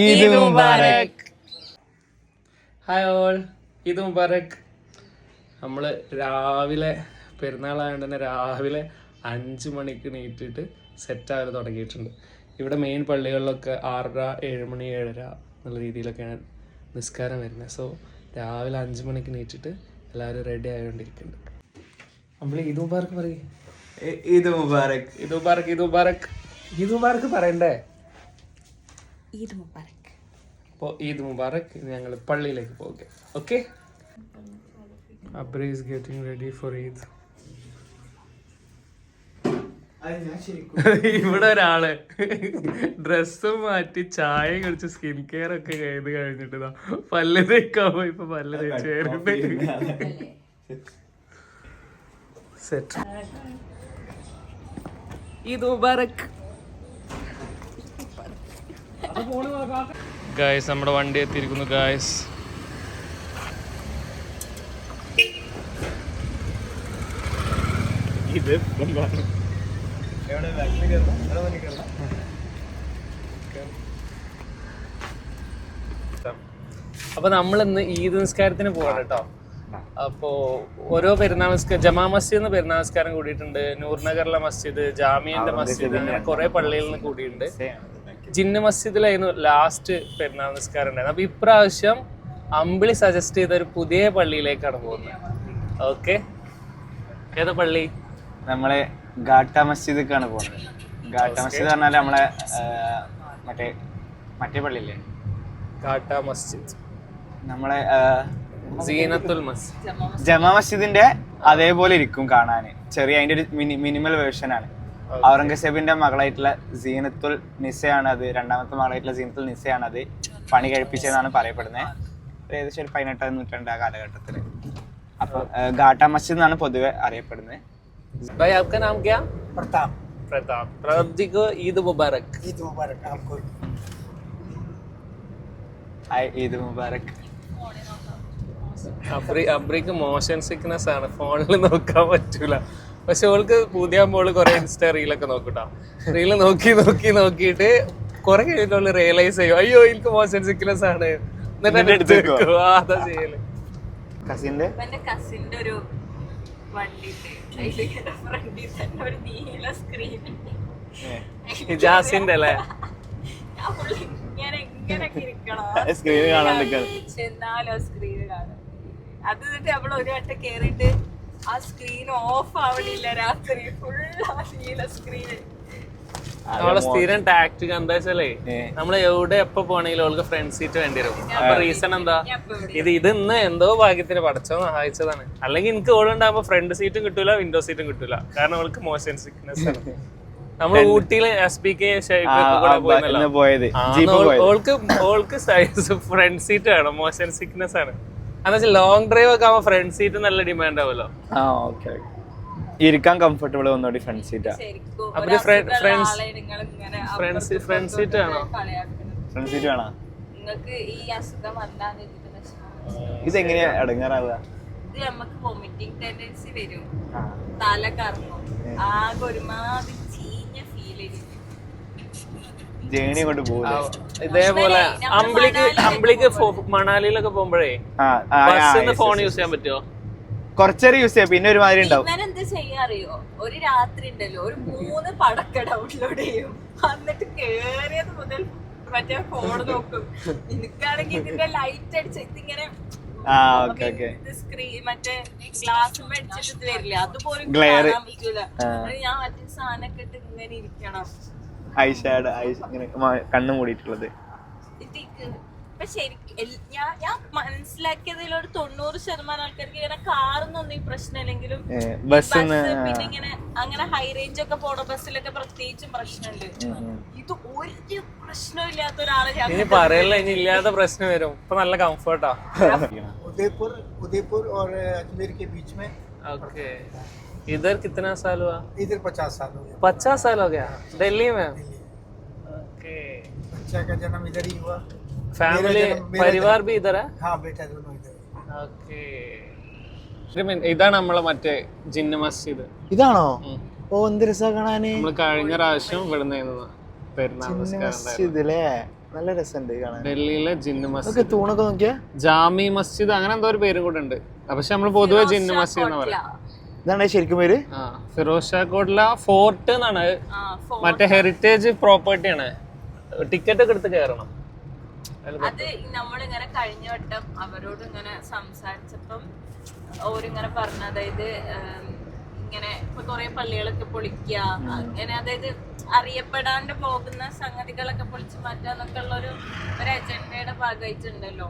ഈദ് മുബാരക്. Hi all, Eid മുബാരക്. നമ്മൾ രാവിലെ പെരുന്നാളായതുകൊണ്ട് തന്നെ രാവിലെ 5 മണിക്ക് നീട്ടിട്ട് സെറ്റാകൽ തുടങ്ങിയിട്ടുണ്ട്. ഇവിടെ മെയിൻ പള്ളികളിലൊക്കെ 6:30, 7 മണി, 7:30 എന്നുള്ള രീതിയിലൊക്കെയാണ് നിസ്കാരം വരുന്നത്. സോ രാവിലെ 5 മണിക്ക് നീട്ടിട്ട് എല്ലാവരും റെഡി ആയതുകൊണ്ടിരിക്കുന്നുണ്ട്. നമ്മൾ ഈദ് മുബാരക് പറയും. ഈദ് മുബാരക്, ഈദ് മുബാരക്, ഈദ് മുബാരക്, ഈദ് മുബാരക് പറയണ്ടേ? ഈദ് മുബാരക്. അപ്പോൾ ഈദ് മുബാരക്. ഞങ്ങൾ പള്ളിയിലേക്ക് പോകുക. Okay. അബ്രി is getting ready for Eid. ഇവിടെ ഒരാള് ഡ്രസ്സും മാറ്റി ചായയും കുടിച്ച് സ്കിൻ കെയർ ഒക്കെ ചെയ്ത് കഴിഞ്ഞിട്ട് പല്ല് തേക്കാൻ പോയി. ഇപ്പൊ പല്ല് തേച്ച് സെറ്റ്. ഈദ് മുബാരക്. ഗായ്സ്, നമ്മുടെ വണ്ടി എത്തിയിരിക്കുന്നു ഗായ്സ്. ഇത് അപ്പൊ നമ്മളിന്ന് ഈദ് നിസ്കാരത്തിന് പോകണം കേട്ടോ. അപ്പോ ഓരോ പെരുന്നാൾ ജമാ മസ്ജിദ് നിന്ന് പെരുന്നാൾ നിസ്കാരം കൂടിയിട്ടുണ്ട്, നൂർനഗറിലെ മസ്ജിദ്, ജാമിയന്റെ മസ്ജിദ്, അങ്ങനെ കുറെ പള്ളിയിൽ നിന്ന് കൂടിയിട്ടുണ്ട്. ജിന്ന് മസ്ജിദിലായിരുന്നു ലാസ്റ്റ് പെരുന്നാൾ നിസ്കാരം ഉണ്ടായിരുന്നു. അപ്പൊ ഇപ്രാവശ്യം അമ്പിളി സജസ്റ്റ് ചെയ്ത ഒരു പുതിയ പള്ളിയിലേക്കാണ് പോകുന്നത്. ഓക്കെ, ഏതാ പള്ളി? നമ്മളെ ഗാട്ട മസ്ജിദിലേക്കാണ് പോകുന്നത്. ഗാട്ട മസ്ജിദ് പറഞ്ഞാൽ നമ്മളെ മറ്റേ പള്ളിയില്ലേ, ഗാട്ട മസ്ജിദ്, നമ്മളെ സീനത്തുൽ മസ്ജിദ്, ജമാ മസ്ജിദിന്റെ അതേപോലെ ഇരിക്കും കാണാന്. ചെറിയ അതിന്റെ ഒരു മിനിമൽ വേർഷൻ ആണ്. ഔറംഗസേബിന്റെ മകളായിട്ടുള്ള സീനത്തുൽ നിസയാണ് അത്. രണ്ടാമത്തെ മകളായിട്ടുള്ള സീനത്തുൽ നിസയാണ് അത് പണി കഴിപ്പിച്ചതെന്നാണ് പറയപ്പെടുന്നത്. ഏകദേശം ഒരു 18ാം നൂറ്റാണ്ട് ആ കാലഘട്ടത്തില്. അപ്പൊ ഗാട്ട മസ്ജിദ് എന്നാണ് പൊതുവെ അറിയപ്പെടുന്നത്. भाई आपका नाम क्या? प्रताप. प्रताप. प्रताप जी को ईद मुबारक. ईद मुबारक आपको. ഹായ്, ഈദ് മുബാരക്. അബ്രിക്ക് മോഷൻ സിക്നസ് ആണ്, ഫോണിൽ നോക്കാൻ പറ്റൂല. പക്ഷെ ഓൾക്ക് പുതിയാകുമ്പോൾ കുറെ ഇൻസ്റ്റാ റീലൊക്കെ നോക്കൂട്ടോ. റീല് നോക്കിയിട്ട് കുറെ കഴിഞ്ഞിട്ട് റിയലൈസ് ചെയ്യും, അയ്യോ എനിക്ക് മോഷൻ സിക്നസ് ആണ്, എന്നിട്ട് അതാ ചെയ്യല്. കസിന്റെ കസിന്റെ ഒരു വണ്ടിന്റെ ഫ്രണ്ടിൽ തന്നെ ഒരു നീല സ്ക്രീൻ. ഹിജാസിന്റെ അല്ലേ? സ്ക്രീൻ കാണാൻ എന്നാലും സ്ക്രീൻ കാണാം. അത് എന്നിട്ട് നമ്മൾ ഒരു വട്ടം കേറിയിട്ട് ആ സ്ക്രീൻ ഓഫ് ആവണില്ല. രാത്രി ഫുൾ ആ നീല സ്ക്രീൻ. നമ്മളെ സ്ഥിരം ടാക്ടിക് എന്താ വെച്ചാലേ, നമ്മള് എവിടെ എപ്പോ പോണെങ്കിലും അവൾക്ക് ഫ്രണ്ട് സീറ്റ് വേണ്ടി വരും. അപ്പൊ റീസൺ എന്താ? ഇത് ഇന്ന് എന്തോ ഭാഗ്യത്തിന് പഠിച്ചോ സഹായിച്ചതാണ്. അല്ലെങ്കിൽ എനിക്ക് ഓടുണ്ടാകുമ്പോ ഫ്രണ്ട് സീറ്റും കിട്ടൂല, വിൻഡോ സീറ്റും കിട്ടൂല. കാരണം അവൾക്ക് മോഷൻ സിക്നസ് ആണ്. നമ്മള് ഊട്ടിയില് SPK ഓൾക്ക് ഫ്രണ്ട് സീറ്റ് വേണം, മോഷൻ സിക്നസ് ആണ്. എന്നുവെച്ചാൽ ലോങ് ഡ്രൈവ് ഒക്കെ ആവുമ്പോ ഫ്രണ്ട് സീറ്റ് നല്ല ഡിമാൻഡ് ആവുമല്ലോ. ഇരിക്കാൻ കംഫർട്ടബിൾ ഒന്നുകൂടി ഫ്രണ്ട് സീറ്റാ. ഫ്രണ്ട് സീറ്റ് ആണോ? ഫ്രണ്ട് സീറ്റ് വേണോ? നിങ്ങൾക്ക് ഈ അസുഖം വന്നാന്ന് ഇതെങ്ങനെയാ ഇടങ്ങാറാവുക? ഇത് നമുക്ക് വൊമിറ്റിംഗ് ടെൻഡൻസി വരും, തല കറങ്ങും, ആകെ ഒരുമാതിരി ചീഞ്ഞ ഫീൽ. ജേണി കൊണ്ട് പോകും. ഇതേപോലെ അമ്പിളിക്ക് മണാലിയിലൊക്കെ പോകുമ്പോഴേ ബസ്സിന്ന് ഫോൺ യൂസ് ചെയ്യാൻ പറ്റുമോ? കുറച്ചേരം യൂസ് ചെയ്യാം, പിന്നെ ഒരുമാതിരി ഉണ്ടാവും. ഇവനെന്ത് ചെയ്യാറിയോ, ഒരു രാത്രി ഉണ്ടല്ലോ ഒരു 3 പടക്ക ഡൗൺലോഡ് ചെയ്യും. എന്നിട്ട് കേറിയത് മുതൽ മറ്റേ ഫോൺ നോക്കും. എനിക്കാണെങ്കിൽ ഇതിന്റെ ലൈറ്റ് അടിച്ച് ഇതിങ്ങനെ സ്ക്രീൻ മറ്റേ ഗ്ലാസ് അടിച്ചിട്ട് ഇത് വരില്ല, അതുപോലും കാണാൻ പറ്റൂല. ഞാൻ മറ്റേ സാധനമൊക്കെ ഇട്ട് ഇങ്ങനെ ഇരിക്കണം. ഐഷാഡ് ഇങ്ങനെ കണ്ണു മൂടിയിട്ടുള്ളത്. ഞാൻ മനസ്സിലാക്കിയതിൽ ഒരു 90% ആൾക്കാർക്ക് ഇങ്ങനെ കാറിനൊന്നും ഈ പ്രശ്നമില്ലെങ്കിലും പിന്നെ ഇങ്ങനെ അങ്ങനെ ഹൈ റേഞ്ച് ഒക്കെ പോണ ബസ്സിലൊക്കെ പ്രത്യേകിച്ചും പ്രശ്നമുണ്ട്. ഇത് ഒരു പ്രശ്നമില്ലാത്ത ഒരാളെ പറയല്ല, ഇനി ഇല്ലാത്ത പ്രശ്നം വരും. ഇപ്പൊ നല്ല കംഫർട്ടാ. उदयपुर और अजमेर के बीच में. ओके. इधर कितना साल हुआ? इधर 50 साल हो गया. 50 साल हो गया दिल्ली में. ओके. बच्चा का जन्म इधर ही हुआ. फैमिली परिवार भी इधर है? हाँ, बेटा दोनों इधर. ओके. ഇതാണ് നമ്മളെ മറ്റേ ജിന്ന് മസ്ജിദ്. ഇതാണോ? ഓ, എന്ത് രസാ കാണാന്. നമ്മള് കഴിഞ്ഞ പ്രാവശ്യം ഇവിടുന്ന് പെരുന്നാൾ നിസ്കാരം. നല്ല രസമുണ്ട് കാണാൻ. ഡൽഹിയിലെ ജിന്ന് മസ്ജിദ്, ഇതൊക്കെ തൂണൊക്കെ നോക്കിയാ ജാമി മസ്ജിദ് അങ്ങനെ എന്തോ ഒരു പേരും കൂടെ ഉണ്ട്. പക്ഷെ നമ്മൾ പൊതുവെ ജിന്ന് മസ്ജിദ് എന്ന് പറയാം. ഇതാണ് ശരിക്കും പേര്. ഫിറോസ് ഷാ കോട്ട്ല ഫോർട്ട് എന്നാണ്. മറ്റേ ഹെറിറ്റേജ് പ്രോപ്പർട്ടി ആണ്. ടിക്കറ്റ് ഒക്കെ എടുത്ത് കയറണം. അത് നമ്മളിങ്ങനെ കഴിഞ്ഞ വട്ടം അവരോട് ഇങ്ങനെ സംസാരിച്ചപ്പം ഓരിങ്ങനെ പറഞ്ഞ, അതായത് ഇങ്ങനെ ഇപ്പൊ കൊറേ പള്ളികളൊക്കെ പൊളിക്കുക, അങ്ങനെ അതായത് അറിയപ്പെടാണ്ട് പോകുന്ന സംഗതികളൊക്കെ പൊളിച്ചു മാറ്റാന്നൊക്കെ ഉള്ള ഒരു അജണ്ടയുടെ ഭാഗമായിട്ടുണ്ടല്ലോ.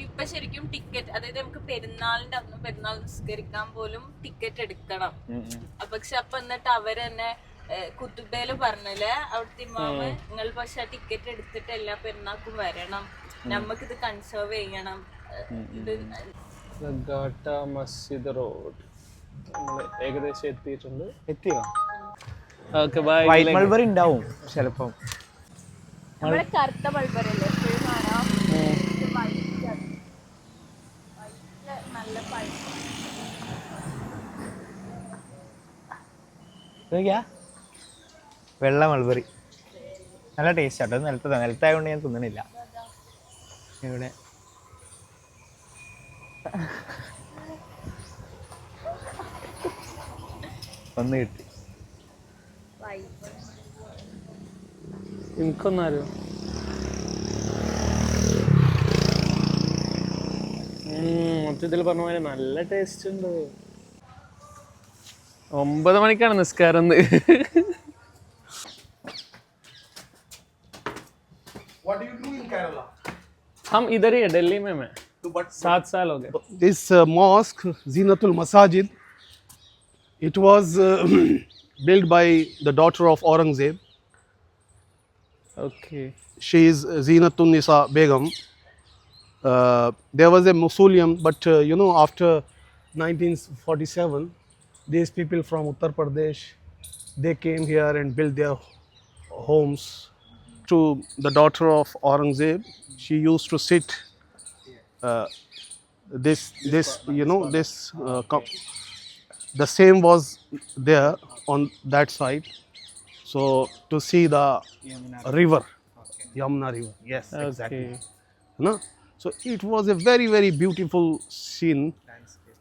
ഇപ്പൊ ശരിക്കും ടിക്കറ്റ്, അതായത് നമുക്ക് പെരുന്നാളിന്റെ അന്ന് പെരുന്നാൾ നിസ്കരിക്കാൻ പോലും ടിക്കറ്റ് എടുക്കണം. പക്ഷെ അപ്പൊ എന്നിട്ട് അവരെന്നെ കുത്തുബേല് പറഞ്ഞല്ലേ അവിടുത്തെ ഇമാമ്, നിങ്ങൾ പക്ഷെ ആ ടിക്കറ്റ് എടുത്തിട്ട് എല്ലാ പെരുന്നാൾക്കും വരണം, നമുക്കിത് കൺസേർവ് ചെയ്യണം. മസ്ജിദ് റോഡ് നമ്മൾ ഏകദേശം എത്തിയിട്ടുണ്ട്. എത്തിയോ? Okay bye. വൈറ്റ് മൾബറി ഉണ്ടാവും ചിലപ്പം. നമ്മളെ കറുത്ത മൾബറല്ലേ എപ്പോഴും കാണാം. നല്ല വെള്ള മൾബറി നല്ല ടേസ്റ്റ് ആട്ടോ. നിലത്തായതുകൊണ്ട് ഞാൻ തിന്നണില്ല. ഇവിടെ ഒന്ന് കിട്ടി. എനിക്കൊന്നാരോ മൊത്തത്തിൽ പറഞ്ഞ പോലെ നല്ല ടേസ്റ്റ് ഉണ്ട്. 9 മണിക്കാണ് നിസ്കാരം. What do you do in Kerala? हम इधर ही है, दिल्ली में मैं 7 साल हो गए. This mosque, Zinatul Masajid, it was built by the daughter of Aurangzeb. Okay. She is Zinatul Nisa Begum. There was a mausoleum, but after 1947, these people from Uttar Pradesh, they came here and built their homes. To the daughter of Aurangzeb, she used to sit the same was there on that side, so to see the river, Yamuna river. Yes, exactly. No? So it was a very, very beautiful scene,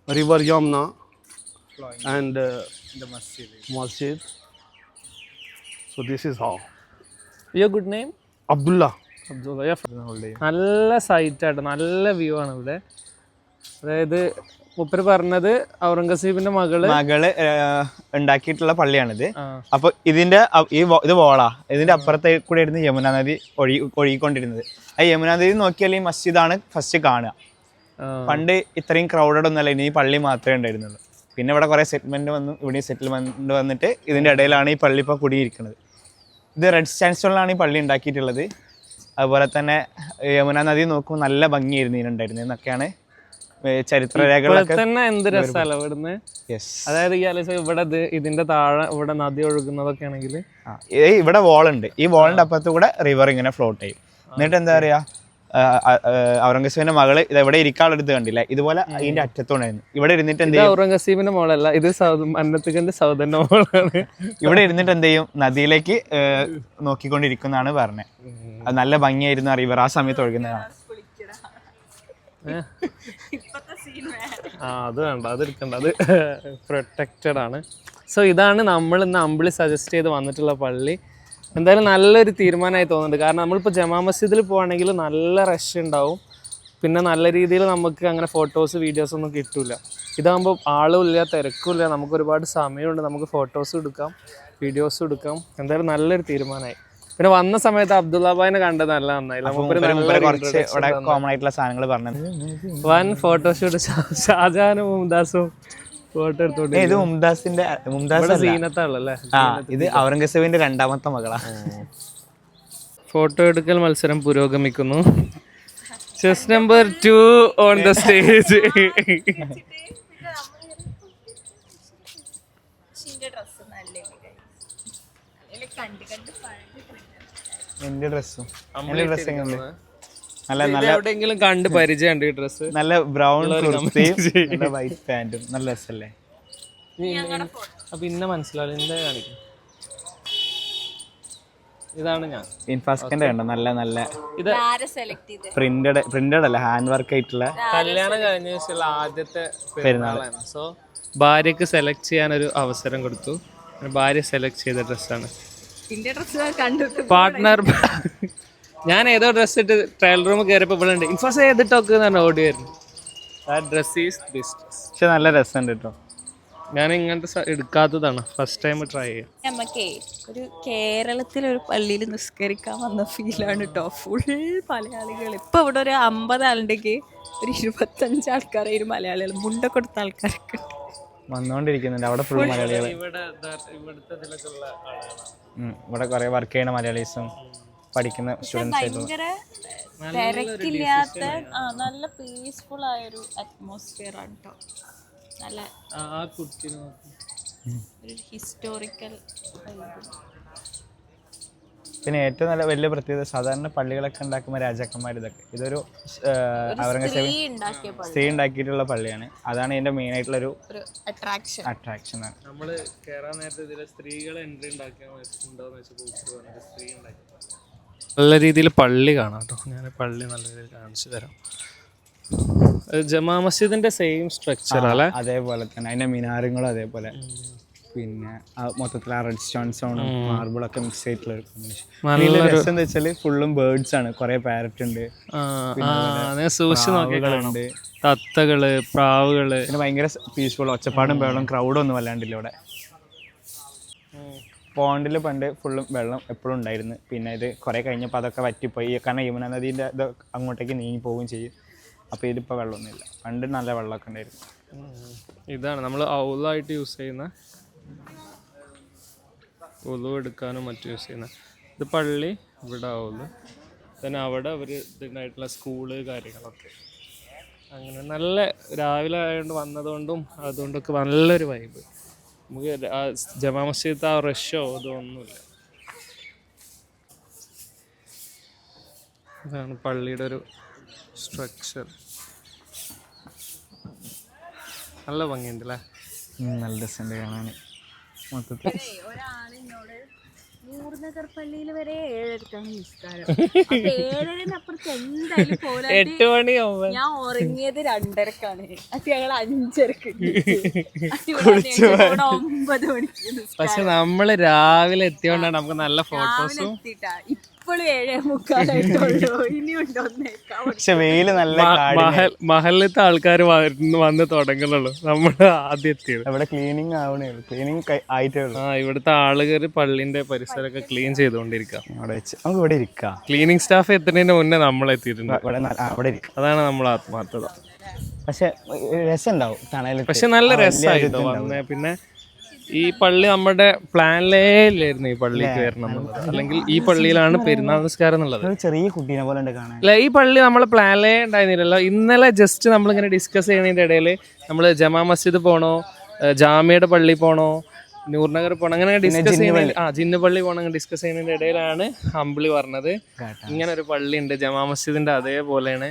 river Yamuna and the masjid. So this is how. Your good name? Abdullah. നല്ല സൈറ്റായിട്ട് നല്ല view ആണ് ഇവിടെ. അതായത് മുപ്പര് പറഞ്ഞത് ഔറംഗസീബിന്റെ മകള് ഉണ്ടാക്കിയിട്ടുള്ള പള്ളിയാണിത്. അപ്പൊ ഇതിന്റെ ഇത് വോളാ, ഇതിന്റെ അപ്പുറത്തെ കൂടെ ആയിരുന്നു യമുന നദി ഒഴുകിക്കൊണ്ടിരുന്നത്. ആ യമുന നദി നോക്കിയാൽ ഈ മസ്ജിദാണ് ഫസ്റ്റ് കാണുക. പണ്ട് ഇത്രയും ക്രൗഡഡ് ഒന്നല്ല, ഇനി ഈ പള്ളി മാത്രമേ ഉണ്ടായിരുന്നുള്ളൂ. പിന്നെ ഇവിടെ കുറെ സെറ്റിൽമെന്റ് വന്നു, ഇവിടെ സെറ്റിൽമെന്റ് വന്നിട്ട് ഇതിന്റെ ഇടയിലാണ് ഈ പള്ളി ഇപ്പോൾ കുടിയിരിക്കുന്നത്. ഇത് റെഡ് സാൻഡ്സ്റ്റോണിലാണ് ഈ പള്ളി ഉണ്ടാക്കിയിട്ടുള്ളത്. അതുപോലെ തന്നെ യമുന നദി നോക്കുമ്പോൾ നല്ല ഭംഗിയായിരുന്നു ഇതിനുണ്ടായിരുന്നത് എന്നൊക്കെയാണ് ചരിത്രരേഖകളൊക്കെ തന്നെ. എന്ത് രസമല്ല ഇവിടുന്ന്. അതായത് ഇവിടെ ഇതിന്റെ താഴെ ഇവിടെ നദി ഒഴുകുന്നതൊക്കെ ആണെങ്കിൽ ഇവിടെ വാളുണ്ട്, ഈ വാളിന്റെ അപ്പുറത്ത് കൂടെ റിവർ ഇങ്ങനെ ഫ്ലോട്ട് ചെയ്യും. എന്നിട്ട് എന്താ പറയാ, ഔറംഗസീബിന്റെ മകള് ഇതെവിടെ ഇരിക്കാനുള്ളത് കണ്ടില്ല, ഇതുപോലെ അതിന്റെ അറ്റത്തോണ്ടായിരുന്നു. ഇവിടെ ഇരുന്നിട്ട് എന്ത് ചെയ്യും, ഔറംഗസീബിന്റെ മോളല്ല, ഇത് അന്നത്തുകന്റെ സൗദന്റെ മോളാണ്. ഇവിടെ ഇരുന്നിട്ട് എന്ത് ചെയ്യും, നദിയിലേക്ക് നോക്കിക്കൊണ്ടിരിക്കുന്നതാണ് പറഞ്ഞത്. അത് നല്ല ഭംഗിയായിരുന്നു ആ റിവർ ആ സമയത്ത് ഒഴുകുന്നതാണ്. അത് വേണ്ട, അത് എടുക്കണ്ട, അത് പ്രൊട്ടക്റ്റഡ് ആണ്. സോ ഇതാണ് നമ്മൾ ഇന്ന് അമ്പിളി സജസ്റ്റ് ചെയ്ത് വന്നിട്ടുള്ള പള്ളി. എന്തായാലും നല്ലൊരു തീരുമാനമായി തോന്നുന്നുണ്ട്. കാരണം നമ്മളിപ്പോൾ ജമാ മസ്ജിദിൽ പോവുകയാണെങ്കിൽ നല്ല റഷ് ഉണ്ടാവും, പിന്നെ നല്ല രീതിയിൽ നമുക്ക് അങ്ങനെ ഫോട്ടോസ് വീഡിയോസ് ഒന്നും കിട്ടില്ല. ഇതാകുമ്പോൾ ആളുമില്ല, തിരക്കുമില്ല, നമുക്ക് ഒരുപാട് സമയമുണ്ട്, നമുക്ക് ഫോട്ടോസും എടുക്കാം വീഡിയോസും എടുക്കാം. എന്തായാലും നല്ലൊരു തീരുമാനമായി. പിന്നെ വന്ന സമയത്ത് അബ്ദുള്ളാബായിനെ കണ്ടത് നല്ല നന്നായില്ല. കോമൺ ആയിട്ടുള്ള സാധനങ്ങൾ പറഞ്ഞത് വൻ ഫോട്ടോഷൂട്ട് ഷാജഹാനും മുംതാസും ഫോട്ടോ എടുത്തോണ്ട്. ഇത് മുംതാസ് സീനത്താണല്ലേ. ഇത് ഔറംഗസീബിന്റെ രണ്ടാമത്തെ മകളാ. ഫോട്ടോ എടുക്കൽ മത്സരം പുരോഗമിക്കുന്നു. Chess number 2 on the stage. എന്റെ ഡ്രസ്സും നല്ല എവിടെയെങ്കിലും കണ്ട് പരിചയമുണ്ട് ഈ ഡ്രസ്. നല്ല ബ്രൗൺ കുർത്തിയും വൈറ്റ് പാന്റും നല്ല രസല്ലേ. അപ്പൊ ഇന്നെ മനസ്സിലാവില്ല, എന്താ കാണിക്കും. ഇതാണ് ഞാൻ. ഇൻഫാസ്കിന്റെ കണ്ടോ നല്ല നല്ല ഇത് സെലക്ട് ചെയ്ത് പ്രിന്റഡ് അല്ല ഹാൻഡ് വർക്ക് ആയിട്ടുള്ള കല്യാണം കഴിഞ്ഞ ശേഷമുള്ള ആദ്യത്തെ പെരുന്നാളാണ്. സോ ഭാര്യക്ക് സെലക്ട് ചെയ്യാനൊരു അവസരം കൊടുത്തു. ഭാര്യ സെലക്ട് ചെയ്ത ഡ്രസ്സാണ്. പാർട്ട്ണർ ഞാൻ ഏതോ ഡ്രസ്സ് ഇട്ട് ട്രയൽ റൂം കയറിയപ്പോൾ ഇവിടെ ഉണ്ട് ഇൻഫോസ് ചെയ്തിട്ടൊക്കെ എന്നാണ് ഓടി വരുന്നത്. ആ ഡ്രസ് ഈസ് ദിസ് ഡ്രസ്. പക്ഷെ നല്ല രസമുണ്ട് കേട്ടോ. ഞാൻ ഇങ്ങനത്തെ എടുക്കാത്തതാണ്, ഫസ്റ്റ് ടൈം ട്രൈ ചെയ്യാം. നമുക്കേ ഒരു കേരളത്തിലൊരു പള്ളിയിൽ നിസ്കരിക്കാൻ വന്ന ഫീലാണ് കേട്ടോ. ഫുൾ മലയാളികൾ. ഇപ്പൊ ഇവിടെ ഒരു 50 ആളുണ്ടെങ്കിൽ ഒരു 25 ആൾക്കാരെ ഒരു മലയാളികൾ മുണ്ടൊക്കെ കൊടുത്ത ആൾക്കാരൊക്കെ വന്നുകൊണ്ടിരിക്കുന്നുണ്ട്. അവിടെ ഫുൾ മലയാളികൾ. ഇവിടുത്തെ ഇതിലൊക്കെ ഉള്ള ആളുകളാണ്. ഇവിടെ കുറെ വർക്ക് ചെയ്യുന്ന മലയാളീസും പഠിക്കുന്ന സ്റ്റുഡൻസ് ഭയങ്കര തിരക്കില്ലാത്ത നല്ല പീസ്ഫുൾ ആയൊരു അറ്റ്മോസ്ഫിയർ ആണ് കേട്ടോ. നല്ല ആ കുട്ടിനെ ഒരു ഹിസ്റ്റോറിക്കൽ. പിന്നെ ഏറ്റവും നല്ല വലിയ പ്രത്യേകത സാധാരണ പള്ളികളൊക്കെ ഉണ്ടാക്കുമ്പോൾ രാജാക്കന്മാർ ഇതൊക്കെ ഇതൊരു ഔറംഗസേബ് സ്ത്രീ ഉണ്ടാക്കിയിട്ടുള്ള പള്ളിയാണ്. അതാണ് ഇതിന്റെ മെയിൻ ആയിട്ടുള്ള ഒരു അട്രാക്ഷൻ. നമ്മള് കേറാൻ നേരത്തെ ഇതിലെ സ്ത്രീകളെ എൻട്രി ഉണ്ടാക്കിയാണ്ടോന്ന് വെച്ചപ്പോൾ സ്ത്രീ ഉണ്ടാക്കി. നല്ല രീതിയിൽ പള്ളി കാണാം കേട്ടോ. ഞാൻ പള്ളി നല്ല രീതിയിൽ കാണിച്ചു തരാം. ജമാ മസ്ജിദിന്റെ സെയിം സ്ട്രക്ചർ അല്ലേ? അതേപോലെ തന്നെ അതിന്റെ മിനാരങ്ങളും അതേപോലെ. പിന്നെ മൊത്തത്തിൽ ആ റെഡ് സ്റ്റോൺസോണും മാർബിളൊക്കെ മിക്സ് ആയിട്ടുള്ള ഒരു കോമ്പിനേഷൻ. രസം എന്താ വെച്ചാല് ഫുള്ളും ബേർഡ്സ് ആണ്. കുറെ പാരറ്റ് ഉണ്ട്, സൂക്ഷിച്ചുണ്ട്, തത്തകള്, പ്രാവുകള്. പിന്നെ ഭയങ്കര പീസ്ഫുൾ, ഒച്ചപ്പാടും വെള്ളം ക്രൗഡും ഒന്നും വല്ലാണ്ടില്ല ഇവിടെ. പോണ്ടിൽ പണ്ട് ഫുള്ളും വെള്ളം എപ്പോഴും ഉണ്ടായിരുന്നു. പിന്നെ ഇത് കുറെ കഴിഞ്ഞപ്പോൾ അതൊക്കെ വറ്റിപ്പോയി. കാരണം യമുന നദീൻ്റെ ഇത് അങ്ങോട്ടേക്ക് നീങ്ങി പോവുകയും ചെയ്യും. അപ്പോൾ ഇതിപ്പോൾ വെള്ളമൊന്നുമില്ല. പണ്ട് നല്ല വെള്ളമൊക്കെ ഉണ്ടായിരുന്നു. ഇതാണ് നമ്മൾ ഔലായിട്ട് യൂസ് ചെയ്യുന്ന, ഉളു എടുക്കാനും മറ്റും യൂസ് ചെയ്യുന്ന. ഇത് പള്ളി, ഇവിടെ ഔല്, പിന്നെ അവിടെ അവർ ഇതിനായിട്ടുള്ള സ്കൂള് കാര്യങ്ങളൊക്കെ. അങ്ങനെ നല്ല രാവിലെ ആയതുകൊണ്ട് വന്നതുകൊണ്ടും അതുകൊണ്ടൊക്കെ നല്ലൊരു വൈബ്. നമുക്ക് ജമാ മസ്ജിദ് ആ റഷോ ഇതൊന്നുമില്ല. ഇതാണ് പള്ളിയുടെ ഒരു സ്ട്രക്ചർ. നല്ല ഭംഗിയുണ്ട് അല്ലേ? നല്ല രസമുണ്ട് കാണാൻ. മൊത്തത്തിൽ ഒരാളിനോട് നൂർനഗർ പള്ളിയിൽ വരെ 7:30 നിസ്കാരം. 7:30 എന്തായാലും പോലെ 8 മണിയാവുമ്പോ ഞാൻ ഉറങ്ങിയത് 2:30ക്കാണ്. അത് ഞങ്ങൾ 5:30ക്ക് 9 മണിക്ക്. പക്ഷെ നമ്മള് രാവിലെ എത്തിയോണ്ടാണ് നമുക്ക് നല്ല ഫോട്ടോസും. ഇപ്പോഴും 7:45 ഇനിയുണ്ടോ? പക്ഷെ വെയില് നല്ല മഹലിലത്തെ ആൾക്കാർ വന്ന് തുടങ്ങുന്നുള്ളൂ. നമ്മള് ആദ്യം എത്തിയത്. ഇവിടെ ക്ലീനിങ് ആവണേ ഉള്ളൂ. ക്ലീനിങ് ആയിട്ടേ ഉള്ളൂ. ഇവിടുത്തെ ആളുകൾ പള്ളിന്റെ പരിസരമൊക്കെ ക്ലീൻ ചെയ്തുകൊണ്ടിരിക്കാം. അവിടെ വെച്ച് നമുക്ക് ഇവിടെ ഇരിക്കാം. ക്ലീനിങ് സ്റ്റാഫ് എത്തുന്നതിന് മുന്നേ നമ്മൾ എത്തിയിട്ടുണ്ട്. അവിടെ ഇരിക്കാം. അതാണ് നമ്മൾ ആത്മാർത്ഥത. പക്ഷെ രസം ഉണ്ടാവും കാണാൻ. പക്ഷെ നല്ല രസമായിട്ടോ വന്നേ. പിന്നെ ഈ പള്ളി നമ്മുടെ പ്ലാനിലേ ഇല്ലായിരുന്നു ഈ പള്ളിക്ക് വരണം എന്നുള്ളത്. അല്ലെങ്കിൽ ഈ പള്ളിയിലാണ് പെരുന്നാൾ നിസ്കാരം എന്നുള്ളത്. ചെറിയ കുട്ടീനെ പോലെ ഉണ്ട് കാണാൻ. അല്ല, ഈ പള്ളി നമ്മളെ പ്ലാനിലേ ഉണ്ടായിരുന്നില്ലല്ലോ. ഇന്നലെ ജസ്റ്റ് നമ്മളിങ്ങനെ ഡിസ്കസ് ചെയ്യുന്നതിൻ്റെ ഇടയിൽ നമ്മൾ ജമാ മസ്ജിദ് പോകണോ, ജാമ്യയുടെ പള്ളി പോകണോ, നൂർനഗർ പോകണം, അങ്ങനെ ഡിസ്കസ് ചെയ്യുന്ന ജിന്നു പള്ളി പോകണം ഡിസ്കസ് ചെയ്യുന്നതിൻ്റെ ഇടയിലാണ് അമ്പിളി പറഞ്ഞത് ഇങ്ങനെ ഒരു പള്ളി ഉണ്ട് ജമാ മസ്ജിദിന്റെ അതേപോലെയാണ്,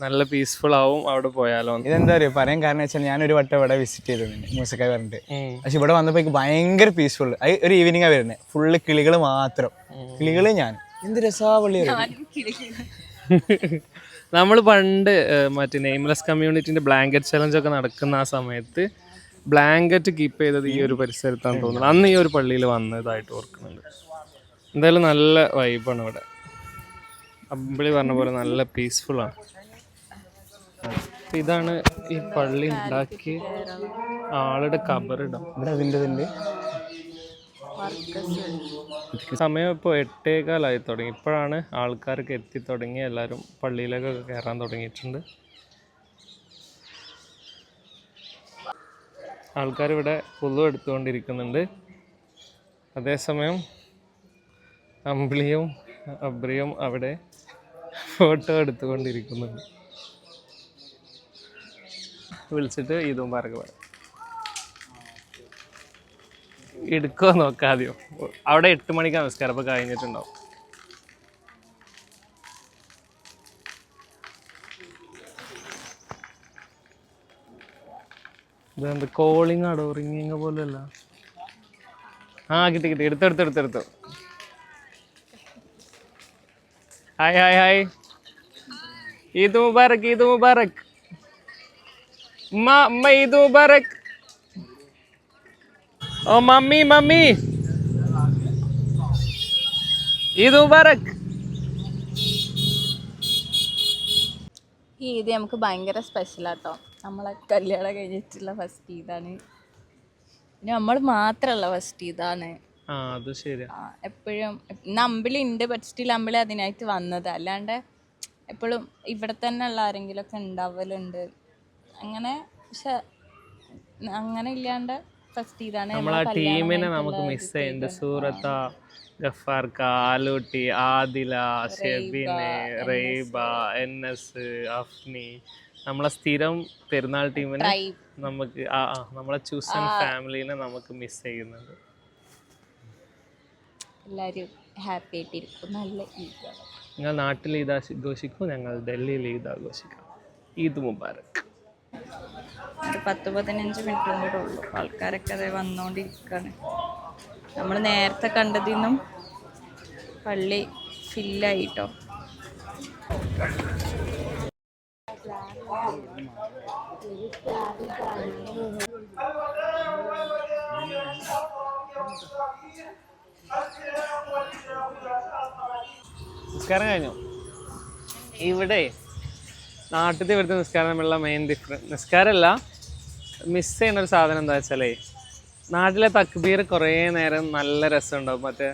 നല്ല പീസ്ഫുൾ ആവും, അവിടെ പോയാലോ. ഇതെന്താ പറയുക പറയാൻ കാരണം വെച്ചാൽ ഞാനൊരു വട്ടം ഇവിടെ വിസിറ്റ് ചെയ്തിട്ടുണ്ട് മൂസക്കായി പറഞ്ഞിട്ട്. പക്ഷെ ഇവിടെ വന്നപ്പോൾ എനിക്ക് ഭയങ്കര പീസ്ഫുൾ. ഒരു ഈവനിങ്ങാ വരുന്നത്. ഫുള്ള് കിളികൾ മാത്രം. കിളികള് ഞാൻ എന്ത് രസാ പള്ളി. നമ്മൾ പണ്ട് മറ്റേ നെയിംലെസ് കമ്മ്യൂണിറ്റിന്റെ ബ്ലാങ്കറ്റ് ചലഞ്ച് ഒക്കെ നടക്കുന്ന ആ സമയത്ത് ബ്ലാങ്കറ്റ് കീപ്പ് ചെയ്തത് ഈ ഒരു പരിസരത്താണെന്ന് തോന്നുന്നത്. അന്ന് ഈ ഒരു പള്ളിയിൽ വന്നതായിട്ട് ഓർക്കുന്നുണ്ട്. എന്തായാലും നല്ല വൈബാണ് ഇവിടെ. അമ്പിളി പറഞ്ഞ പോലെ നല്ല പീസ്ഫുൾ ആണ്. ഇതാണ് ഈ പള്ളി ഉണ്ടാക്കി ആളുടെ കബറിടം. സമയം ഇപ്പോൾ 8:15 തുടങ്ങി. ഇപ്പോഴാണ് ആൾക്കാരൊക്കെ എത്തി തുടങ്ങി. എല്ലാവരും പള്ളിയിലേക്കൊക്കെ കയറാൻ തുടങ്ങിയിട്ടുണ്ട്. ആൾക്കാരിവിടെ പുതു എടുത്തുകൊണ്ടിരിക്കുന്നുണ്ട്. അതേസമയം അമ്പിളിയും അബ്രിയും അവിടെ ഫോട്ടോ എടുത്തുകൊണ്ടിരിക്കുന്നുണ്ട്. വിളിച്ചിട്ട് ഇതും പറക എടുക്കോ നോക്കാതെയോ. അവിടെ 8 മണിക്ക് നമസ്കാരം അപ്പോൾ കഴിഞ്ഞിട്ടുണ്ടാവും. ഇതെന്ത് കോളിങ് ആടോ, റിങ്ങിങ് പോലെയല്ല. കിട്ടി എടുത്തെടുത്തെടുത്തെടുത്തു. Hi hi hi. Eid Mubarak, Eid Mubarak. ഉമ്മ ഈദ് മുബാറക്. ഓ മമ്മി മമ്മി ഈദ് മുബാറക്. ഈ ഈദ് നമുക്ക് ഭയങ്കര സ്പെഷ്യലാട്ടോ. നമ്മളെ കല്യാണം കഴിഞ്ഞിട്ടുള്ള ഫസ്റ്റ് ഈദാണ്. പിന്നെ നമ്മൾ മാത്രമല്ല ഫസ്റ്റ് ഈദാണ്. ആ അത് ശരിയാ. എപ്പോഴും ഇന്ന് അമ്പിളി ഉണ്ട്, ബട്ട് സ്റ്റിൽ അമ്പിളി അതിനായിട്ട് വന്നത്. അല്ലാണ്ട് എപ്പോഴും ഇവിടെ തന്നെ ഉള്ള ആരെങ്കിലും ഒക്കെ ഉണ്ടാവലുണ്ട് അങ്ങനെ. പക്ഷെ അങ്ങനെ ഇല്ലാണ്ട് ഫസ്റ്റ് ഈദാണ്. നമ്മളെ ടീമിനെ നമുക്ക് മിസ് ചെയ്യുന്നുണ്ട്. സൂറത്ത, ഗഫാർക്ക, ആലൂട്ടി, ആദില, ഷെബിന്, റെയ്ബ, NS, അഫ്നി, നമ്മളെ സ്ഥിരം പെരുന്നാൾ ടീമിനെ നമുക്ക് നമ്മളെ ചൂസൻ ഫാമിലിനെ നമുക്ക് മിസ് ചെയ്യുന്നുണ്ട്. എല്ലാവരും ഹാപ്പി ആയിട്ടിരിക്കും. നല്ല ഈദാണ്. നിങ്ങൾ നാട്ടിൽ ഈദ് ആഘോഷിക്കും, ഞങ്ങൾ ഡൽഹിയിൽ ഈദ് ആഘോഷിക്കാം. ഈദ് മുബാറക്. ഒരു 10-15 മിനിറ്റും കൂടെ ഉള്ളൂ. ആൾക്കാരൊക്കെ അത് വന്നുകൊണ്ടിരിക്കുകയാണ്. നമ്മൾ നേരത്തെ കണ്ടതിന്നും പള്ളി ഫില്ലായിട്ടോ. നിസ്കാരം കഴിഞ്ഞു. ഇവിടെ നാട്ടിലത്തെ ഇവിടുത്തെ നിസ്കാരം തമ്മിലുള്ള മെയിൻ ഡിഫറൻസ്, നിസ്കാരമല്ല മിസ് ചെയ്യുന്ന ഒരു സാധനം എന്താ വെച്ചാലേ, നാട്ടിലെ തക്ബീർ കുറേ നേരം നല്ല രസമുണ്ടാവും. മറ്റേ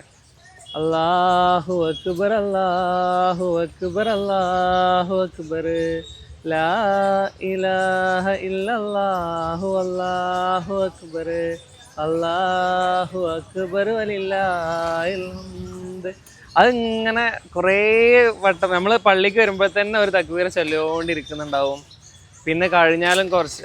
അല്ലാഹു അക്ബർ അല്ലാഹു അക്ബർ അല്ലാഹു അക്ബർ ലാ ഇലാഹ ഇല്ലല്ലാഹു അല്ലാഹു അക്ബർ അല്ലാഹു അക്ബർ വലില്ലാഹിൽ ഹംദ്. അതിങ്ങനെ കുറേ വട്ടം നമ്മൾ പള്ളിക്ക് വരുമ്പോൾ തന്നെ ഒരു തക്ബീർ ചൊല്ലിക്കൊണ്ടിരിക്കുന്നുണ്ടാവും. പിന്നെ കഴിഞ്ഞാലും കുറച്ച്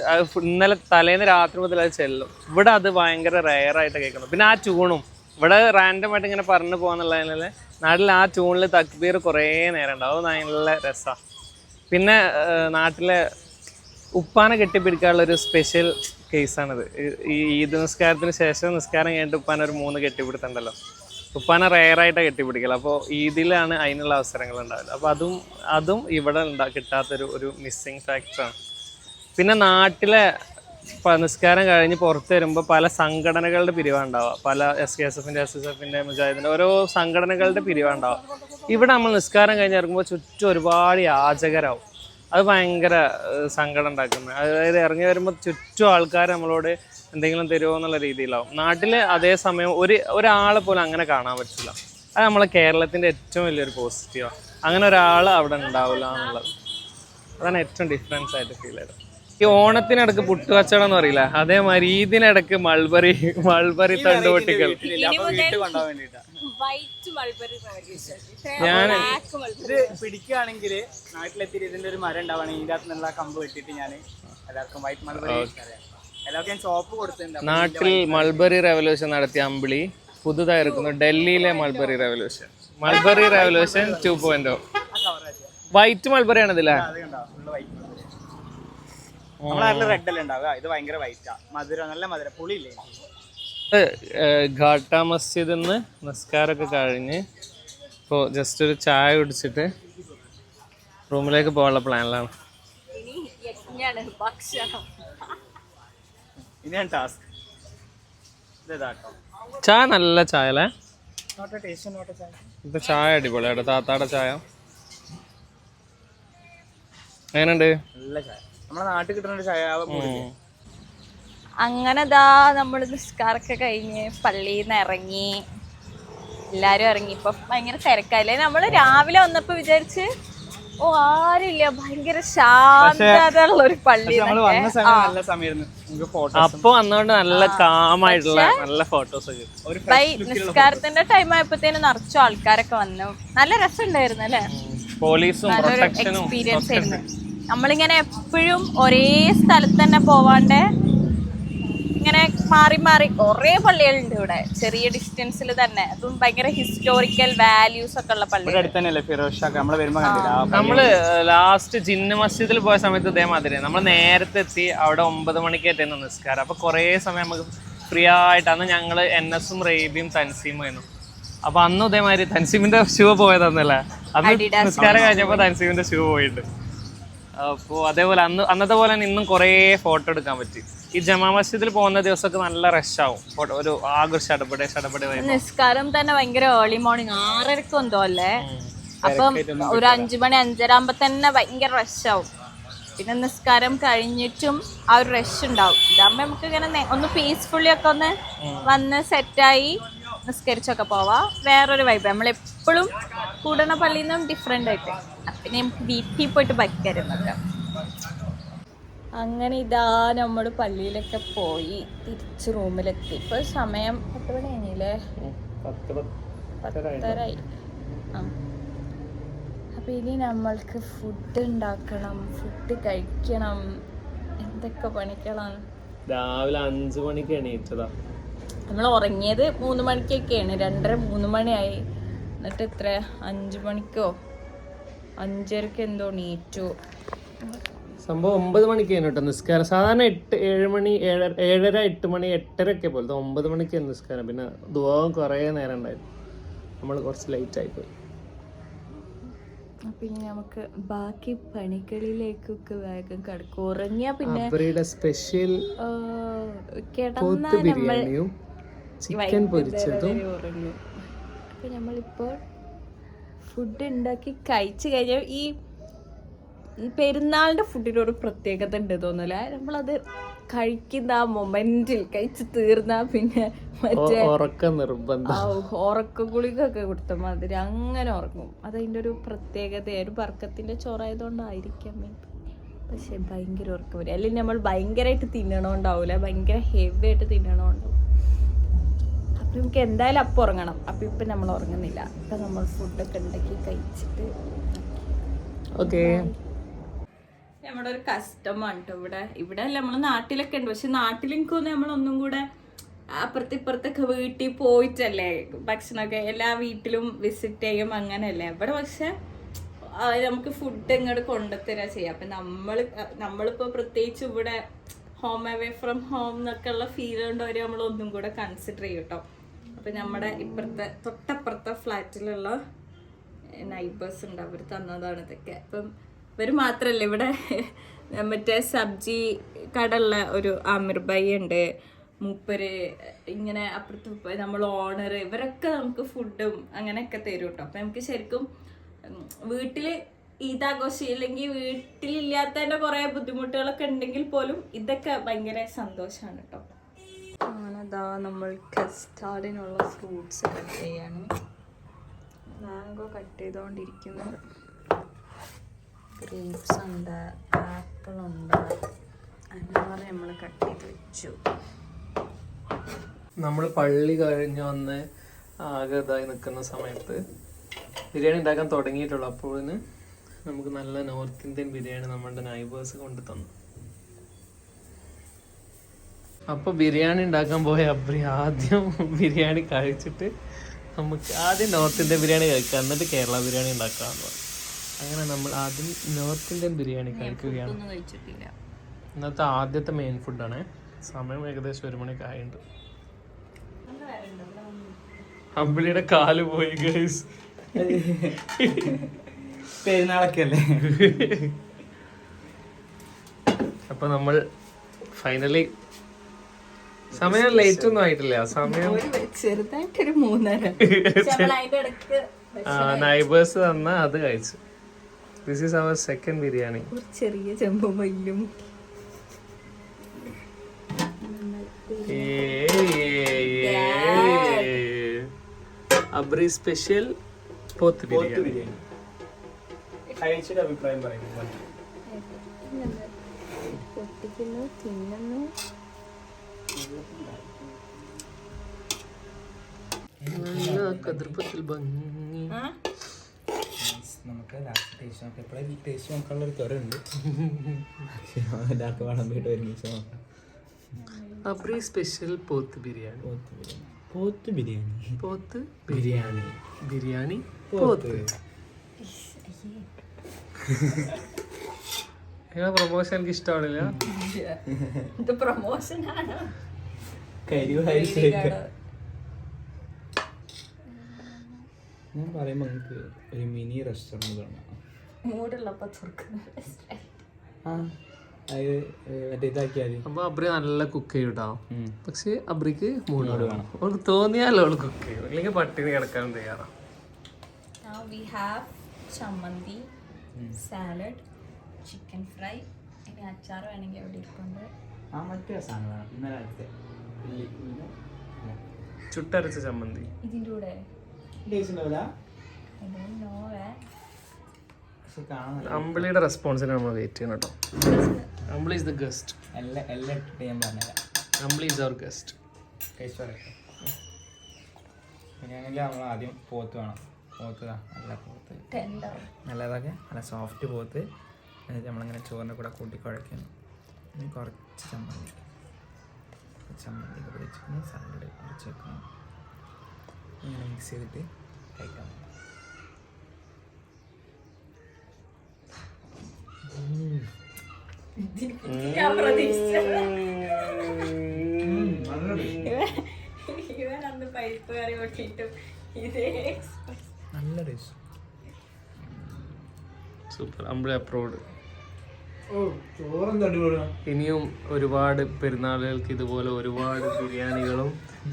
ഇന്നലെ തലേന്ന് രാത്രി മുതൽ അത് ചെല്ലും. ഇവിടെ അത് ഭയങ്കര റെയറായിട്ട് കേൾക്കണം. പിന്നെ ആ ട്യൂണും ഇവിടെ റാൻഡമായിട്ട് ഇങ്ങനെ പറഞ്ഞു പോകാന്നുള്ളതിനാൽ നാട്ടിൽ ആ ട്യൂണിൽ തക്ബീർ കുറേ നേരം ഉണ്ടാവും. അത് നല്ല രസമാണ്. പിന്നെ നാട്ടിലെ ഉപ്പാനെ കെട്ടിപ്പിടിക്കാനുള്ളൊരു സ്പെഷ്യൽ കേസാണിത്. ഈ ഈദ് നിസ്കാരത്തിന് ശേഷം നിസ്കാരം കഴിഞ്ഞിട്ട് ഉപ്പാനെ ഒരു 3 കെട്ടിപ്പിടുത്തുണ്ടല്ലോ. ഉപ്പാനെ റെയറായിട്ടാണ് കെട്ടിപ്പിടിക്കൽ. അപ്പോൾ ഈദിലാണ് അതിനുള്ള അവസരങ്ങൾ ഉണ്ടാവില്ല. അപ്പോൾ അതും ഇവിടെ കിട്ടാത്തൊരു മിസ്സിങ് ഫാക്ടറാണ്. പിന്നെ നാട്ടിലെ നിസ്കാരം കഴിഞ്ഞ് പുറത്ത് വരുമ്പോൾ പല സംഘടനകളുടെ പിരിവാണ്ടാവുക. പല SKSFൻ്റെ, SSFൻ്റെ, മുജാഹിദിൻ്റെ ഓരോ സംഘടനകളുടെ പിരിവാണ്ടാവുക. ഇവിടെ നമ്മൾ നിസ്കാരം കഴിഞ്ഞ് ഇറങ്ങുമ്പോൾ ചുറ്റും ഒരുപാട് യാചകരാവും. അത് ഭയങ്കര സങ്കടം ഉണ്ടാക്കുന്നത്. അതായത് ഇറങ്ങി വരുമ്പോൾ ചുറ്റും ആൾക്കാർ നമ്മളോട് എന്തെങ്കിലും തരുമോ എന്നുള്ള രീതിയിലാവും. നാട്ടിൽ അതേസമയം ഒരാളെ പോലും അങ്ങനെ കാണാൻ പറ്റില്ല. അത് നമ്മളെ കേരളത്തിൻ്റെ ഏറ്റവും വലിയൊരു പോസിറ്റീവാണ്. അങ്ങനെ ഒരാൾ അവിടെ ഉണ്ടാവില്ല എന്നുള്ളത്. അതാണ് ഏറ്റവും ഡിഫറൻസ് ആയിട്ട് ഫീൽ ചെയ്തത്. ഈ ഓണത്തിനിടക്ക് പുട്ടുകച്ചവടം എന്ന് പറയില്ല, അതേമാതിരി ഇതിനിടക്ക് മൾബറി തണ്ടുപൊട്ടികൾ. ഞാൻ പിടിക്കുകയാണെങ്കിൽ നാട്ടിലെത്തിയിട്ട് ഇതിന്റെ ഒരു മരം ഉണ്ടാവുകയാണെങ്കിൽ ഇതിനകത്ത് നിന്നുള്ള കമ്പ് വെട്ടിട്ട് ഞാൻ എല്ലാവർക്കും വൈറ്റ് മൾബറി എല്ലാവർക്കും ചോപ്പ് കൊടുത്തിട്ടുണ്ട്. നാട്ടിൽ മൾബറി റെവല്യൂഷൻ നടത്തിയ അമ്പിളി പുതുതായി ഇറക്കുന്നു ഡൽഹിയിലെ mulberry revolution. Mulberry revolution 2.0. White mulberry ആണ് ഇതില്ലേ? നമ്മുടെ നാട്ടിൽ റെഡ് അല്ലേ ഉണ്ടാവുക, ഇത് ഭയങ്കര വൈറ്റാ. മധുരം, നല്ല മധുരം, പുളിയില്ലേ. ഘാട്ട മസ്ജിദിൽ നിന്ന് നിസ്കാരമൊക്കെ കഴിഞ്ഞ് ഇപ്പോൾ ജസ്റ്റ് ഒരു ചായ കുടിച്ചിട്ട് റൂമിലേക്ക് പോകാനുള്ള പ്ലാനിലാണ്. ഇനിയാണ് ടാസ്ക്. ഇതാട്ടോ ചായ നല്ല ചായ അല്ലേ? ടേസ്റ്റ് ഇപ്പൊ ചായ അടിപൊളിയാട്ടോ. താത്താടെ ചായ എങ്ങനെയുണ്ട്? നല്ല ചായ, നമ്മളെ നാട്ടിൽ കിട്ടുന്ന ഒരു ചായ. അങ്ങനെ നമ്മൾ നിസ്കാരമൊക്കെ കഴിഞ്ഞ് പള്ളിയിൽ നിന്ന് ഇറങ്ങി. എല്ലാരും ഇറങ്ങി. ഇപ്പൊ ഭയങ്കര തിരക്കായില്ലേ? നമ്മള് രാവിലെ വന്നപ്പോ വിചാരിച്ച് ആരില്ല, ഭയങ്കര ശാന്തത ഉള്ള ഒരു പള്ളി. അപ്പൊ വന്നോണ്ട് നല്ല കാമായിട്ടുള്ള നല്ല ഫോട്ടോസ് ഒക്കെ. നിസ്കാരത്തിന്റെ ടൈം ആയപ്പോഴത്തേനും നിറച്ചു ആൾക്കാരൊക്കെ വന്നു. നല്ല രസമുണ്ടായിരുന്നു അല്ലേ? പോലീസും എക്സ്പീരിയൻസ് ആയിരുന്നു. നമ്മളിങ്ങനെ എപ്പോഴും ഒരേ സ്ഥലത്ത് തന്നെ പോവാണ്ട് ഇങ്ങനെ മാറി മാറി കുറേ പള്ളികളുണ്ട് ഇവിടെ, ചെറിയ ഡിസ്റ്റൻസിൽ തന്നെ. അതും ഭയങ്കര ഹിസ്റ്റോറിക്കൽ വാല്യൂസ് ഒക്കെ ഉള്ള പള്ളി. നമ്മള് ലാസ്റ്റ് ജിന്ന മസ്ജിദിൽ പോയ സമയത്ത് ഇതേമാതിരി നമ്മൾ നേരത്തെ എത്തി. അവിടെ 9 മണിക്കേറ്റായിരുന്നു നിസ്കാരം. അപ്പൊ കുറേ സമയം നമുക്ക് ഫ്രീ ആയിട്ട്. അന്ന് ഞങ്ങള് NS-ഉം റെയ്ബിയും തൻസീമും ആയിരുന്നു. അപ്പൊ അന്ന് ഇതേമാതിരി തൻസീമിന്റെ ഷൂ പോയതന്നല്ലേ, അന്ന് നിസ്കാരം കഴിഞ്ഞപ്പോ തൻസീമിന്റെ ഷൂ പോയിട്ട്. അപ്പോൾ അതേപോലെ അന്നത്തെ പോലെ തന്നെ ഇന്നും കുറേ ഫോട്ടോ എടുക്കാൻ പറ്റി. ഈ ജമാ മസ്ജിദിൽ പോകുന്ന ദിവസമൊക്കെ നല്ല റഷ് ആവും, ഒരു ആകെ ഷടപടെ നിസ്കാരം തന്നെ ഭയങ്കര ഏർലി മോർണിംഗ് 6:30 എന്തോ അല്ലേ. അപ്പം ഒരു 5 മണി 5:30 ആകുമ്പോ തന്നെ ഭയങ്കര റഷ് ആവും. പിന്നെ നിസ്കാരം കഴിഞ്ഞിട്ടും ആ ഒരു റഷ് ഉണ്ടാവും. ഇതാകുമ്പോ നമുക്ക് ഇങ്ങനെ ഒന്ന് പീസ്ഫുള്ളി ഒക്കെ ഒന്ന് വന്ന് സെറ്റായി നിസ്കരിച്ചൊക്കെ പോവാ. വേറൊരു വൈബ്. നമ്മളെപ്പോഴും കൂടുന്ന പള്ളിയിൽ നിന്നും ഡിഫറെൻ്റ് ആയിട്ട്. പിന്നെ നമുക്ക് വീട്ടിൽ പോയിട്ട് ബൈക്കായിരുന്നൊക്കെ. അങ്ങനെ ഇതാ നമ്മൾ പള്ളിയിലൊക്കെ പോയി തിരിച്ച് റൂമിലെത്തി. ഇപ്പോൾ സമയം 10 മണി കഴിഞ്ഞില്ലേ, 10:30. ആ, അപ്പം ഇനി നമ്മൾക്ക് ഫുഡ് ഉണ്ടാക്കണം, ഫുഡ് കഴിക്കണം, എന്തൊക്കെ പണികളാണ്. രാവിലെ 5 മണിക്ക് എണീറ്റതാ. നമ്മൾ ഉറങ്ങിയത് 3 മണിക്കൊക്കെയാണ്, 2:30-3 മണിയായി. എന്നിട്ട് എത്ര 5 മണിക്കോ 5:30 എന്തോ എണീറ്റു. സംഭവം 9 മണിക്ക് കേട്ടോ നിസ്കാരം. സാധാരണ 7 മണി 7:30 8 മണി 8:30 ഒക്കെ പോലത്തെ 9 മണിക്ക് നിസ്കാരം. പിന്നെ ദുആവും കുറേ നേരം ഉണ്ടായിരുന്നു, നമ്മൾ കുറച്ച് ലേറ്റ് ആയിപ്പോയി. അപ്പൊ ഇനി നമുക്ക് ബാക്കി പണികളിലേക്കൊക്കെ വേഗം കിടക്കും. ഉറങ്ങിയാ പിന്നെ സ്പെഷ്യൽ കിടന്ന ബിരിയാണിയും ചിക്കൻ പൊരിച്ചതും ഉറങ്ങും. അപ്പൊ നമ്മളിപ്പോൾ ഫുഡ് ഉണ്ടാക്കി കഴിച്ചു കഴിഞ്ഞാൽ ഈ പെരുന്നാളിന്റെ ഫുഡിനൊരു പ്രത്യേകത ഉണ്ട് തോന്നില്ല. നമ്മളത് കഴിക്കുന്ന ആ മൊമെന്റിൽ കഴിച്ച് തീർന്നാ പിന്നെ മറ്റേ ഉറക്ക ഗുളികൊക്കെ കൊടുത്ത മാതിരി അങ്ങനെ ഉറങ്ങും. അതതിൻ്റെ ഒരു പ്രത്യേകത. ഒരു ബർക്കത്തിന്റെ ചോറായതുകൊണ്ടായിരിക്കാം. പക്ഷെ ഭയങ്കര ഉറക്കം വരും. അല്ലെങ്കിൽ നമ്മൾ ഭയങ്കരമായിട്ട് തിന്നണോണ്ടാവൂല, ഭയങ്കര ഹെവി ആയിട്ട് തിന്നണോണ്ടാവും. അപ്പൊ നമുക്ക് എന്തായാലും അപ്പം ഉറങ്ങണം. അപ്പൊ ഇപ്പൊ നമ്മൾ ഉറങ്ങുന്നില്ല. ഇപ്പൊ നമ്മൾ ഫുഡൊക്കെ ഉണ്ടാക്കി കഴിച്ചിട്ട് നമ്മുടെ ഒരു കസ്റ്റമാണ് കേട്ടോ. ഇവിടെ അല്ല, നമ്മള് നാട്ടിലൊക്കെ ഉണ്ട്. പക്ഷെ നാട്ടിൽ എനിക്കൊന്നും നമ്മളൊന്നും കൂടെ അപ്പുറത്തിപ്പുറത്തൊക്കെ വീട്ടിൽ പോയിട്ടല്ലേ ഭക്ഷണമൊക്കെ എല്ലാ വീട്ടിലും വിസിറ്റ് ചെയ്യും, അങ്ങനെയല്ലേ. ഇവിടെ പക്ഷെ നമുക്ക് ഫുഡ് ഇങ്ങോട്ട് കൊണ്ടുത്തരാ ചെയ്യാം. അപ്പൊ നമ്മളിപ്പോ പ്രത്യേകിച്ച് ഇവിടെ ഹോം അവേ ഫ്രം ഹോം എന്നൊക്കെ ഉള്ള ഫീൽ കൊണ്ടവരെ നമ്മളൊന്നും കൂടെ കൺസിഡർ ചെയ്യും കേട്ടോ. അപ്പൊ നമ്മുടെ തൊട്ടപ്പുറത്തെ ഫ്ലാറ്റിലുള്ള നൈബേഴ്സ് ഉണ്ട്, അവർ തന്നതാണ് ഇതൊക്കെ. അപ്പം ഇവർ മാത്രല്ല, ഇവിടെ മറ്റേ സബ്ജി കടയുള്ള ഒരു ആമിർ ഭായി ഉണ്ട്, മൂപ്പര് ഇങ്ങനെ അപ്പുറത്ത് നമ്മൾ ഓണർ, ഇവരൊക്കെ നമുക്ക് ഫുഡും അങ്ങനെയൊക്കെ തരും കേട്ടോ. അപ്പൊ നമുക്ക് ശരിക്കും വീട്ടില് ഈദാഘോഷം ഇല്ലെങ്കിൽ വീട്ടിലില്ലാത്തതിന്റെ കുറെ ബുദ്ധിമുട്ടുകളൊക്കെ ഉണ്ടെങ്കിൽ പോലും ഇതൊക്കെ ഭയങ്കര സന്തോഷമാണ് കേട്ടോ. അങ്ങനെതാ നമ്മൾ കസ്റ്റാർഡിനുള്ള ഫ്രൂട്ട്സ് കട്ട് ചെയ്യാണ്. മാംഗോ കട്ട് ചെയ്തുകൊണ്ടിരിക്കുന്നു. ഗ്രേപ്സ് ഉണ്ട്, ആപ്പിൾ ഉണ്ട്, അങ്ങനെ നമ്മൾ കട്ട് ചെയ്ത് വെച്ചു. നമ്മൾ പള്ളി കഴിഞ്ഞ് വന്ന് ആകെ ഇതായി നിൽക്കുന്ന സമയത്ത് ബിരിയാണി ഉണ്ടാക്കാൻ തുടങ്ങിയിട്ടുള്ളൂ. അപ്പോഴിന് നമുക്ക് നല്ല നോർത്ത് ഇന്ത്യൻ ബിരിയാണി നമ്മളുടെ നൈബേഴ്സ് കൊണ്ട് തന്നു. അപ്പോൾ ബിരിയാണി ഉണ്ടാക്കാൻ പോയ അബ്രി ആദ്യം ബിരിയാണി കഴിച്ചിട്ട് നമുക്ക് ആദ്യം നോർത്ത് ഇന്ത്യൻ ബിരിയാണി കഴിക്കാം, എന്നിട്ട് കേരള ബിരിയാണി ഉണ്ടാക്കാമെന്ന് പറഞ്ഞു. അങ്ങനെ നമ്മൾ ആദ്യം നോർത്ത് ഇന്ത്യൻ ബിരിയാണി കഴിക്കുകയാണ്. ഇന്നത്തെ ആദ്യത്തെ മെയിൻ ഫുഡാണ്. സമയം ഏകദേശം 1 മണിക്ക് ആയിട്ടുണ്ട്. അമ്പിളിയുടെ കാല് പോയി ഗൈസ്, പെരുന്നാളൊക്കെ അല്ലേ. അപ്പൊ നമ്മൾ ഫൈനലി സമയം ലേറ്റ് ഒന്നും ആയിട്ടില്ല. സമയം ചെറുതായിട്ടൊരു 3:30. നൈബേഴ്സ് തന്ന അത് കഴിച്ചു. This is our second biryani. ചെറിയ ചെമ്പും വല്ലും അബ്രി സ്പെഷ്യൽ പോത്ത് ബിരിയാണി. കഴിച്ചിട്ട് അഭിപ്രായം പറയുന്നു. തിന്നുന്നു. നല്ല കതിർപ്പത്തിൽ ഭംഗി. നമുക്ക് ലാസ്റ്റ് ടേസ്റ്റ് നോക്കാം. എപ്പോഴും ടേസ്റ്റ് നോക്കാനുള്ള ഒരു ത്വരയുണ്ട്. എല്ലാവർക്കും വേണം വീട്ടിൽ ഒരുമിച്ച് നോക്കാം. അബ്രി സ്പെഷ്യൽ പോത്ത് ബിരിയാണി. പോത്ത് ബിരിയാണി. പോത്ത് ബിരിയാണി. ബിരിയാണി പോത്ത്. നിങ്ങളെ പ്രൊമോഷൻ എനിക്ക് ഇഷ്ടമാണില്ല. ഇത് പ്രൊമോഷനാണ്. ഞാൻ പറയുമ്പോൾ നിങ്ങൾക്ക് ഒരു മിനി റെസ്റ്റോറൻറ്റ് കാണാം. മൂടുള്ളപ്പോ തുറക്കുന്ന restaurant. ആ അത് മറ്റേ ഇതാക്കിയാൽ മതി. അപ്പൊ അബ്രി നല്ല കുക്ക് ചെയ്യൂട്ടോ. പക്ഷെ അബ്രിക്ക് മൂഡ് വേണം. അവൾക്ക് തോന്നിയാലോ അവള് കുക്ക് ചെയ്യും, അല്ലെങ്കിൽ പട്ടിണി കിടക്കാൻ തയ്യാറാ. Now we have ചമ്മന്തി, സാലഡ്, ചിക്കൻ ഫ്രൈ, ഇനി അച്ചാർ വേണമെങ്കിൽ അവിടെ ഇരിപ്പുണ്ട്. ആ മറ്റേ സാധനം വേണം. ഇന്നലെ അടുത്ത് ചുട്ടരച്ച ചമ്മന്തി. ഇതിൻ്റെ കൂടെ ടേസ്റ്റ് ഉണ്ടാവില്ല, I don't know, പക്ഷെ കാണാൻ അമ്പിളിയുടെ റെസ്പോൺസിന് നമ്മൾ വെയിറ്റ് ചെയ്യണം കേട്ടോ. അമ്പിളി ഇസ് ദ ഗസ്റ്റ്. എല്ലാം ഇട്ടിട്ട് ഞാൻ പറഞ്ഞുതരാം. അമ്പിളി ഇസ് അവർ ഗസ്റ്റ്. ടേസ്റ്റ് പറയട്ടെ. അങ്ങനെയാണെങ്കിൽ നമ്മൾ ആദ്യം പോത്ത് വേണം. പോത്ത് നല്ല പോത്ത്, ടെൻഡർ. നല്ലതൊക്കെ നല്ല സോഫ്റ്റ് പോത്ത്. എന്നിട്ട് നമ്മളിങ്ങനെ ചോറിൻ്റെ കൂടെ കൂട്ടി കുഴക്കണം. ഇനി കുറച്ച് ചമ്മന്തി ഒക്കെ വെച്ചിട്ട് സാലഡ് കുറച്ച് വെക്കണം. ഇങ്ങനെ മിക്സ് ചെയ്തിട്ട് കഴിക്കാം. ഞാൻ പ്രതീക്ഷിച്ചത് ഇവൻ അന്ന് പരിപ്പ് കറി പൊട്ടിയിട്ടും ഇതേ നല്ല ടേസ്റ്റ്. സൂപ്പർ. അമ്പിളി അപ്രൂവ്ഡ്. ചോറെന്താ അടിപൊളിയാണ്. ഇനിയും ഒരുപാട് പെരുന്നാളുകൾക്ക് ഇതുപോലെ ഒരുപാട് ബിരിയാണികളും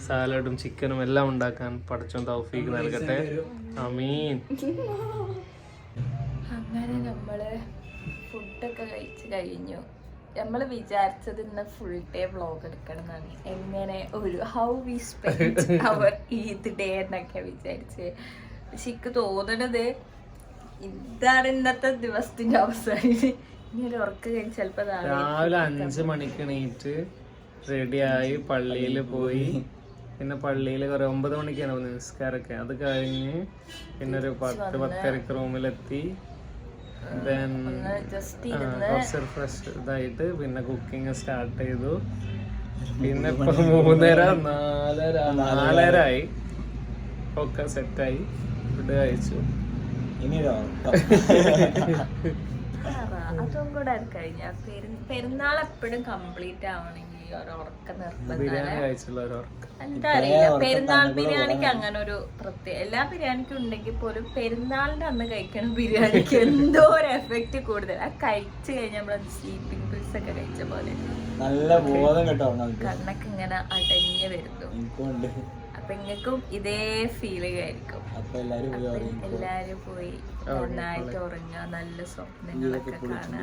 സാലഡും ചിക്കനും എല്ലാം ഉണ്ടാക്കാൻ പടച്ചോൻ തൗഫീഖ് നൽകട്ടെ. ആമീൻ. അങ്ങനെ നമ്മള് ഫുഡൊക്കെ കഴിച്ച് കഴിഞ്ഞു. നമ്മൾ വിചാരിച്ചത് ഇന്ന് ഫുൾ ഡേ വ്ളോഗ് എടുക്കണം എന്നാണ്. എങ്ങനെ ഒരു how we spend our Eid day എന്നൊക്കെ വിചാരിച്ച്. പക്ഷെ എനിക്ക് തോന്നണത് ഇതാണ് ഇന്നത്തെ ദിവസത്തിന്റെ അവസാനം. ഇനി ഒരു ഉറക്കം കഴിഞ്ഞ് ചിലപ്പോ രാവിലെ 5 മണിക്ക് എണീറ്റ് റെഡിയായി പള്ളിയിൽ പോയി. പിന്നെ പള്ളിയിൽ കുറെ 9 മണിക്കാണ് നിസ്കാരമൊക്കെ. അത് കഴിഞ്ഞ് പിന്നെ ഒരു 10-10:30 റൂമിലെത്തി. ജസ്റ്റ് കുറച്ച് ഫ്രഷ് ഇതായിട്ട് പിന്നെ കുക്കിംഗ് സ്റ്റാർട്ട് ചെയ്തു. പിന്നെ ഇപ്പൊ 3:30-4:30 ആയി. ഒക്കെ സെറ്റായി ഫുഡ് കഴിച്ചു. ഇനി അതും കൂടെ കഴിഞ്ഞ പെരുന്നാൾ എപ്പോഴും കംപ്ലീറ്റ് ആവണമെങ്കിൽ ഒരു ഉറക്കം ബിരിയാണി നിർബന്ധം. കഴിച്ചുള്ള ഒരു ഉറക്കം. എന്താ അറിയില്ല, പെരുന്നാൾ ബിരിയാണിക്ക് അങ്ങനെ ഒരു പ്രത്യേക, എല്ലാ ബിരിയാണിക്കും ഉണ്ടെങ്കിൽ പോലും പെരുന്നാളിന്റെ അന്ന് കഴിക്കണ ബിരിയാണിക്ക് എന്തോ ഒരു എഫക്റ്റ് കൂടുതൽ. ആ കഴിച്ചു കഴിഞ്ഞാൽ നമ്മള് സ്ലീപ്പിംഗ് പിൽസ് ഒക്കെ കഴിച്ച പോലെ നല്ല ബോധം കേട്ടോ, കണ്ണൊക്കെ ഇങ്ങനെ അടഞ്ഞു വരുന്നു. അപ്പൊ നിങ്ങൾക്കും ഇതേ ഫീലിംഗ് ആയിരിക്കും. എല്ലാരും പോയി നന്നായിട്ട് ഉറങ്ങുക, നല്ല സ്വപ്നങ്ങളൊക്കെ കാണുക.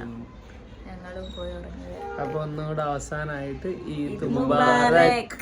ഞങ്ങളും പോയി ഉറങ്ങുക. അപ്പൊ ഒന്നുകൂടെ അവസാനായിട്ട് ഈദ് മുബാറക്.